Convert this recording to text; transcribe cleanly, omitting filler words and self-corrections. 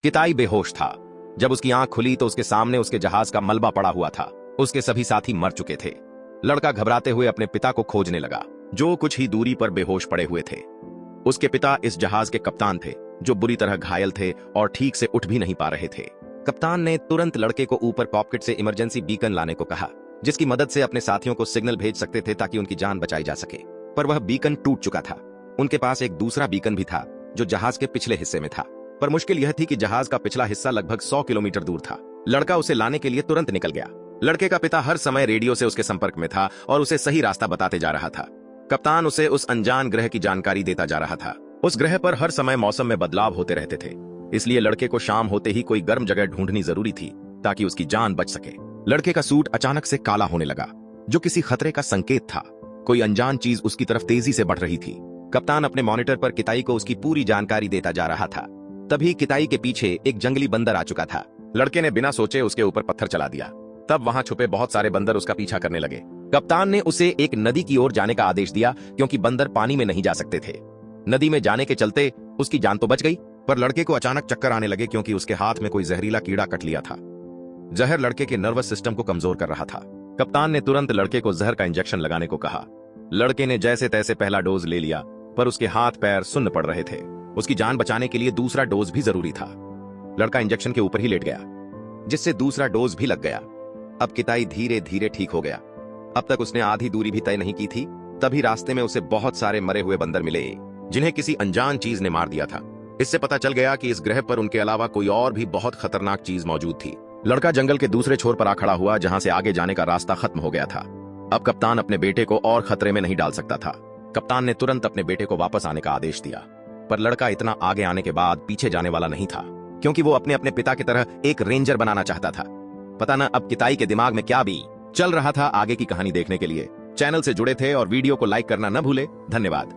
किताई बेहोश था। जब उसकी आंख खुली तो उसके सामने उसके जहाज का मलबा पड़ा हुआ था। उसके सभी साथी मर चुके थे। लड़का घबराते हुए अपने पिता को खोजने लगा, जो कुछ ही दूरी पर बेहोश पड़े हुए थे। उसके पिता इस जहाज के कप्तान थे, जो बुरी तरह घायल थे और ठीक से उठ भी नहीं पा रहे थे। कप्तान ने तुरंत लड़के को ऊपर कॉकपिट से इमरजेंसी बीकन लाने को कहा, जिसकी मदद से अपने साथियों को सिग्नल भेज सकते थे ताकि उनकी जान बचाई जा सके। पर वह बीकन टूट चुका था। उनके पास एक दूसरा बीकन भी था, जो जहाज के पिछले हिस्से में था। पर मुश्किल यह थी कि जहाज का पिछला हिस्सा लगभग 100 किलोमीटर दूर था। लड़का उसे लाने के लिए तुरंत निकल गया। लड़के का पिता हर समय रेडियो से उसके संपर्क में था और उसे सही रास्ता बताते जा रहा था। कप्तान उसे उस अनजान ग्रह की जानकारी देता जा रहा था। उस ग्रह पर हर समय मौसम में बदलाव होते रहते थे, इसलिए लड़के को शाम होते ही कोई गर्म जगह ढूंढनी जरूरी थी ताकि उसकी जान बच सके। लड़के का सूट अचानक से काला होने लगा, जो किसी खतरे का संकेत था। कोई अनजान चीज उसकी तरफ तेजी से बढ़ रही थी। कप्तान अपने मॉनिटर पर किताई को उसकी पूरी जानकारी देता जा रहा था। तभी किताई के पीछे एक जंगली बंदर आ चुका था। लड़के ने बिना सोचे उसके ऊपर पत्थर चला दिया। तब वहां छुपे बहुत सारे बंदर उसका पीछा करने लगे। कप्तान ने उसे एक नदी की ओर जाने का आदेश दिया, क्योंकि बंदर पानी में नहीं जा सकते थे। नदी में जाने के चलते उसकी जान तो बच गई, पर लड़के को अचानक चक्कर आने लगे, क्योंकि उसके हाथ में कोई जहरीला कीड़ा कट लिया था। जहर लड़के के नर्वस सिस्टम को कमजोर कर रहा था। कप्तान ने तुरंत लड़के को जहर का इंजेक्शन लगाने को कहा। लड़के ने जैसे तैसे पहला डोज ले लिया, पर उसके हाथ पैर सुन्न पड़ रहे थे। उसकी जान बचाने के लिए दूसरा डोज भी जरूरी था। लड़का इंजेक्शन के ऊपर ही लेट गया, जिससे दूसरा डोज भी लग गया। अब किताई धीरे धीरे ठीक हो गया। अब तक उसने आधी दूरी भी तय नहीं की थी, तभी रास्ते में उसे बहुत सारे मरे हुए बंदर मिले, जिन्हें किसी अनजान चीज ने मार दिया था। इससे पता चल गया कि इस ग्रह पर उनके अलावा कोई और भी बहुत खतरनाक चीज मौजूद थी। लड़का जंगल के दूसरे छोर पर आ खड़ा हुआ, जहां से आगे जाने का रास्ता खत्म हो गया था। अब कप्तान अपने बेटे को और खतरे में नहीं डाल सकता था। कप्तान ने तुरंत अपने बेटे को वापस आने का आदेश दिया, पर लड़का इतना आगे आने के बाद पीछे जाने वाला नहीं था, क्योंकि वो अपने अपने पिता की तरह एक रेंजर बनाना चाहता था। पता न अब किताई के दिमाग में क्या भी चल रहा था। आगे की कहानी देखने के लिए चैनल से जुड़े थे और वीडियो को लाइक करना न भूले। धन्यवाद।